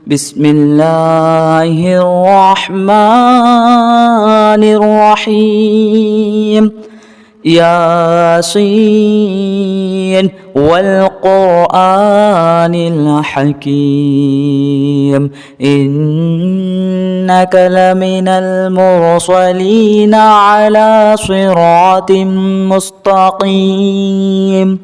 بسم الله الرحمن الرحيم. ياسين والقرآن الحكيم إنك لمن المرسلين على صراط مستقيم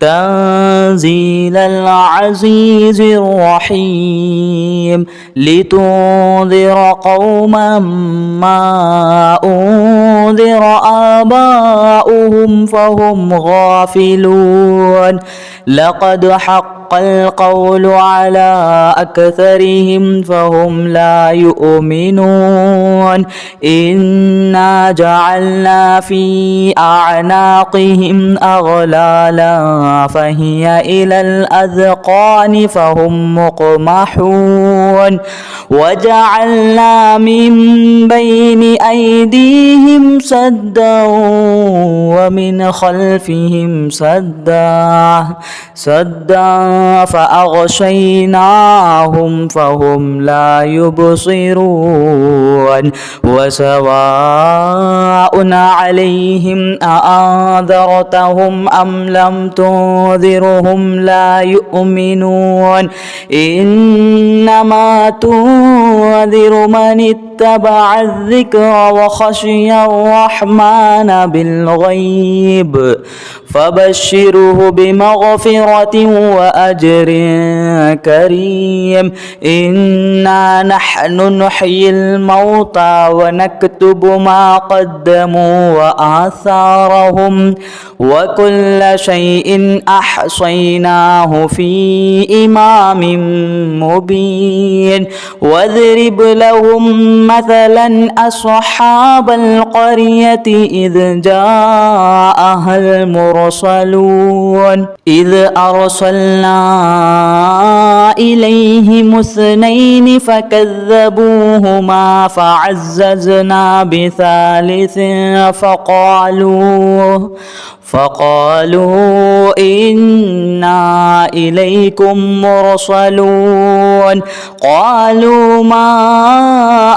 تنزيل العزيز الرحيم لتنذر قوما ما أنذر آباؤهم فهم غافلون لقد حق القول على أكثرهم فهم لا يؤمنون إنا جعلنا في أعناقهم أغلالا فهي إلى الأذقان فهم مقمحون وجعلنا من بين أيديهم سدا ومن خلفهم سدا فأغشيناهم فهم لا يبصرون وسواء عليهم أأنذرتهم أم لم تنذرهم لا يؤمنون إنما تنذر من اتبع الذكر وخشي الرحمن بالغيب فبشره بمغفرة وأجر كريم إنا نحن نحيي الموتى ونكتب ما قدموا وآثارهم وكل شيء أحصيناه في إمام مبين واضرب لهم مثلا أصحاب القرية إذ جاءها المرسلون إذ أرسلنا إليهم اثنين فكذبوهما فعززنا بثالث فقالوا إنا إليكم مرسلون قالوا ما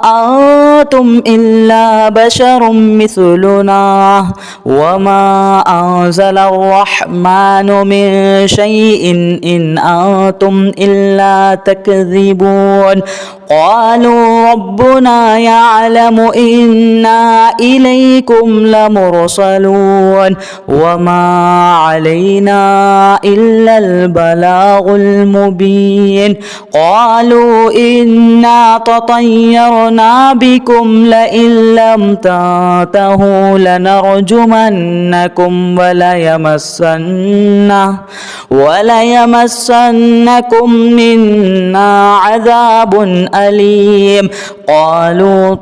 أنتم إلا بشر مثلنا وما أنزل الرحمن من شيء إن أنتم إلا تكذبون قالوا ربنا يعلم إنا إليكم لمرسلون وما علينا إلا البلاغ المبين قالوا إنا تطيرنا بكم لئن لم تنتهوا لنرجمنكم وليمسنكم منا عذاب أليم قالوا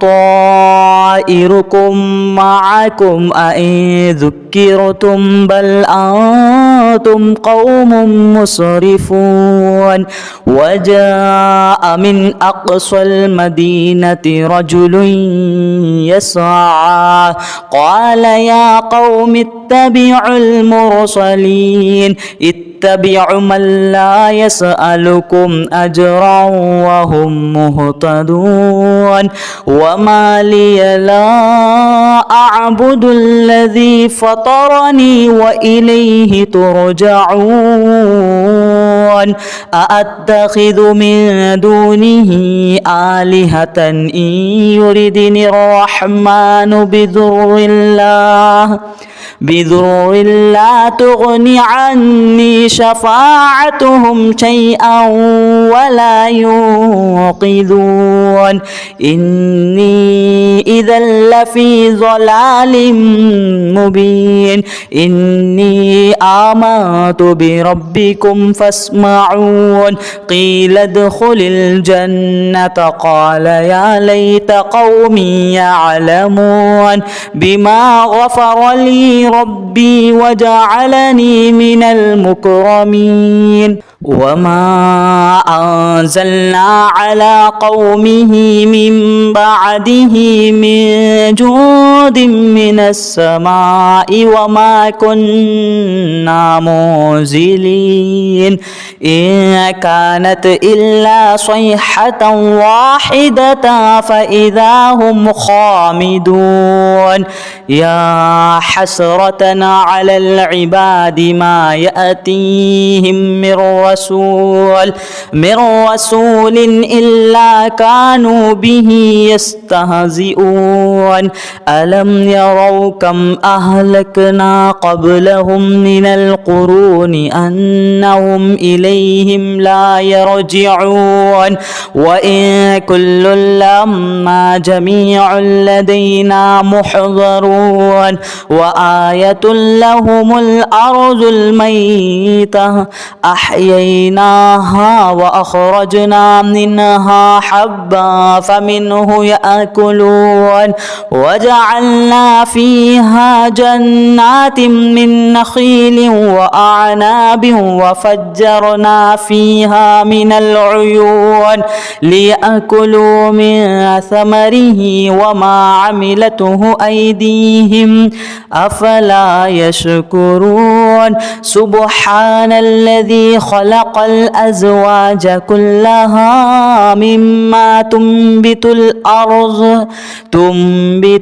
طائركم معكم أئن ذكرتم بل أنتم قوم مسرفون وجاء من أقصى المدينة رجل يسعى قال يا قوم اتبعوا المرسلين اتبعوا من لا يسألكم أجرا وهم مهتدون وما لي لا أعبد الذي فطرني وإليه ترجعون أأتخذ من دونه آلهة إن يردني الرحمن بضر لا تغني عني شفاعتهم شيئا ولا ينقذون إني إذا لفي ضلال مبين إني آمنت بربكم فاسمعون قيل ادخل الجنة قال يا ليت قومي يعلمون بما غفر لي ربي وجعلني من المكرمين وما أنزلنا على قومه من بعده من جود من السماء وما كنا منزلين إن كانت إلا صيحة واحدة فإذا هم خامدون يا حسرة على العباد ما يأتيهم من رسول إلا كانوا به يستهزئون ألم يروا كم أهلكنا قبلهم من القرون أنهم إليهم لا يرجعون وإن كل لما جميع لدينا محضرون وآية لهم الأرض الميتة أحييناها وأخرجنا منها حبا فمنه يأكلون وجعلنا فيها جنات من نخيل وأعناب وفجرنا فيها من العيون ليأكلوا من ثمره وما عملته أيديهم أفلا يشكرون سبحان الذي خلق الأزواج كلها مما تنبت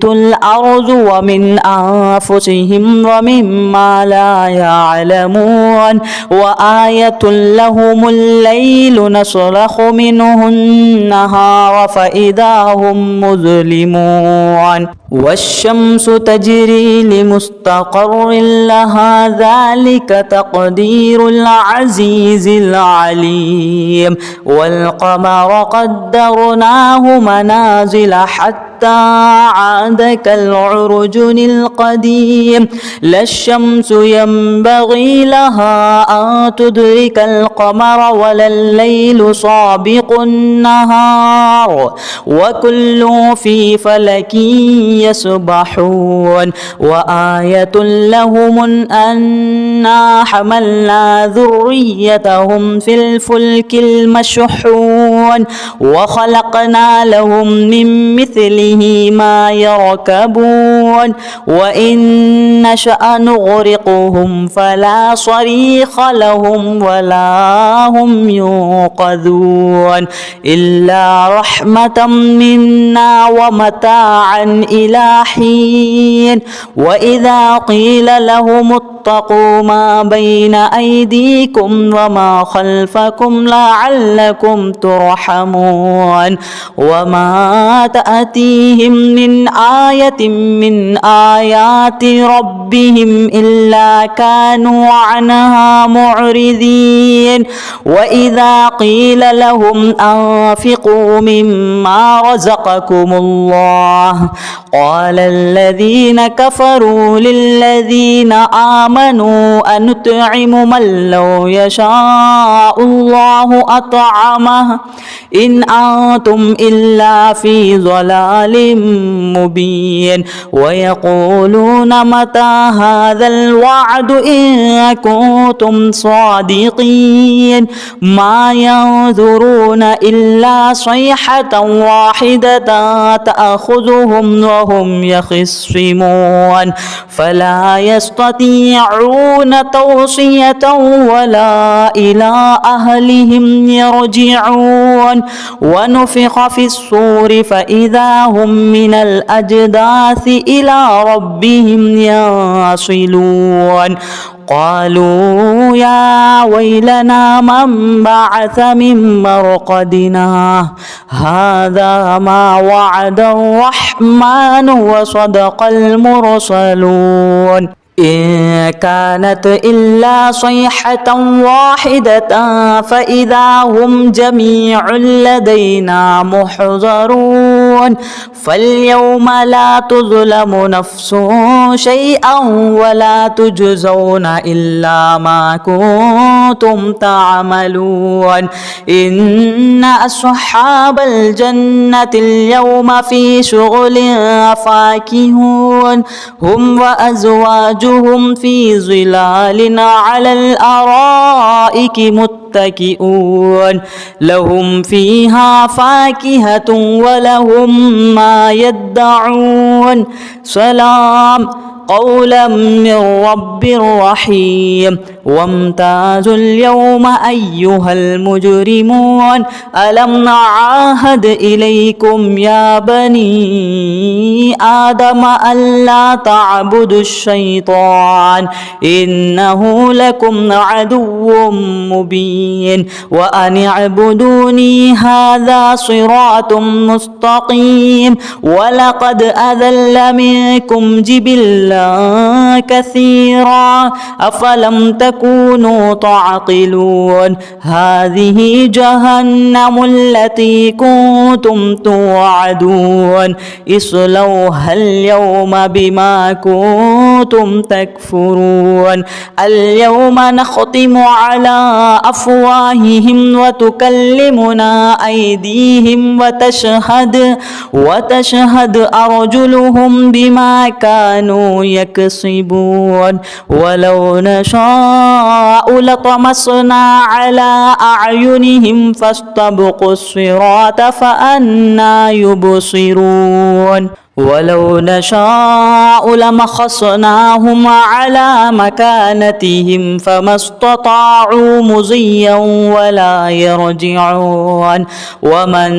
الأرض ومن أنفسهم ومما لا يعلمون وآية لهم الليل نسلخ منه النهار فإذا هم مظلمون والشمس تجري لمستقر لها ذلك تقدير العزيز العليم والقمر قدرناه منازل حتى عاد كالعرجون القديم لا الشمس ينبغي لها أن تدرك القمر ولا الليل سابق النهار وكل في فلك يسبحون وآية لهم أنا حملنا ذريتهم في الفلك المشحون وخلقنا لهم من مثله ما يركبون وإن نشأ نغرقهم فلا صريخ لهم ولا هم ينقذون إلا رحمة منا ومتاعا إلى حين وإذا قيل لهم اتقوا ما بين أيديكم وما خلفكم لعلكم ترحمون وما تأتيهم من آية من آيات ربهم إلا كانوا عنها معرضين وإذا قيل لهم أنفقوا مما رزقكم الله قال الذين كفروا للذين آمنوا أنطعم من لو يشاء الله أطعمه إن أنتم إلا في ضلال مبين ويقولون متى هذا الوعد إن كنتم صادقين ما ينظرون إلا صيحة واحدة تأخذهم وهم يخصمون فلا يستطيعون توصية ولا إلى أهلهم يرجعون ونفخ في الصور فإذا هم من الأجداث إلى ربهم يصلون قالوا يا ويلنا من بعث من مرقدنا هذا ما وعد الرحمن وصدق المرسلون إن كانت إلا صيحة واحدة فإذا هم جميع لدينا محضرون فاليوم لا تظلم نفس شيئا ولا تجزون إلا ما كنتم تعملون إن أصحاب الجنة اليوم في شغل فاكهون هم وأزواجهم في ظلال على الأرائك متكئون متكئون لهم فيها فاكهة ولهم ما يدعون سلام قولا من رب رحيم وامتازوا اليوم أيها المجرمون ألم نعاهد إليكم يا بني آدم ألا تعبدوا الشيطان إنه لكم عدو مبين وأن اعبدوني هذا صراط مستقيم ولقد أذل منكم جبلا كثيرا أفلم تكونوا تعقلون هذه جهنم التي كنتم توعدون اصلوها اليوم بما كنتم تكفرون اليوم نختم على أفواههم وتكلمنا أيديهم وتشهد أرجلهم بما كانوا يكسبون ولو نشاء لطمسنا على أعينهم فاستبقوا الصراط فأنى يبصرون ولو نشاء لمخصناهم على مكانتهم فما استطاعوا مضيا ولا يرجعون ومن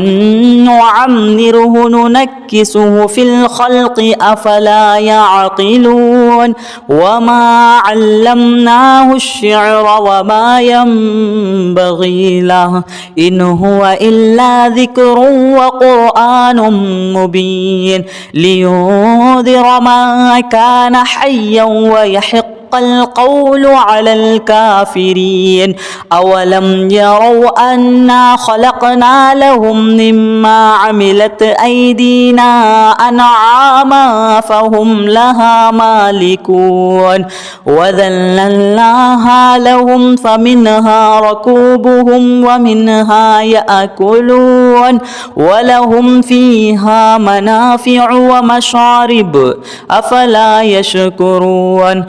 نعمره ننكسه في الخلق أفلا يعقلون وما علمناه الشعر وما ينبغي له إن هو إلا ذكر وقرآن مبين لينذر من كان حيا ويحق القول على الكافرين أولم يروا أنا خلقنا لهم مما عملت أيدينا أنعاما فهم لها مالكون وذللناها لهم فمنها ركوبهم ومنها يأكلون ولهم فيها منافع ومشارب أفلا يشكرون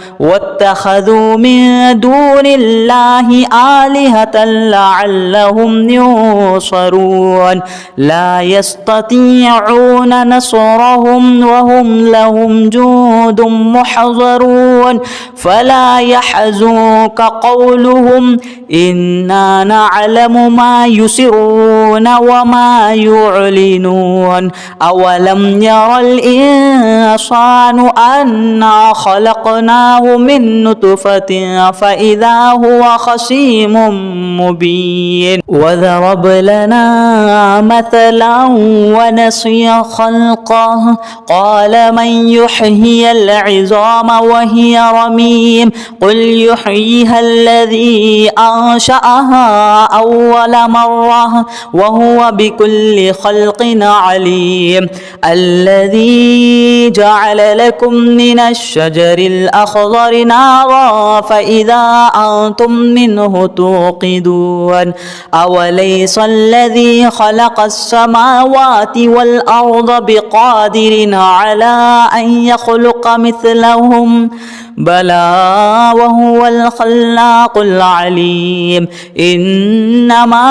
واتخذوا من دون الله آلهة لعلهم ينصرون لا يستطيعون نصرهم وهم لهم جند محضرون فلا يحزنك قولهم إنا نعلم ما يسرون وما يعلنون أولم ير الإنسان أنا خلقناه من نطفة فإذا هو خصيم مبين وضرب لنا مثلا ونسي خلقه قال من يحيي العظام وهي رميم قل يحييها الذي أنشأها أول مرة وهو بكل خلق عليم الذي جعل لكم من الشجر الأخضر نارا فإذا أنتم منه توقدون أوليس الذي خلق السماوات والأرض بقادر على أن يخلق مثلهم بلى وهو الخلاق العليم إنما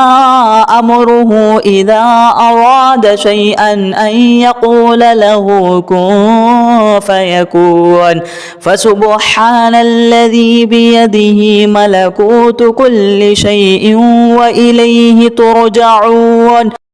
أمره إذا أراد شيئا أن يقول له كن فيكون فسبحان الذي بيده ملكوت كل شيء وإليه ترجعون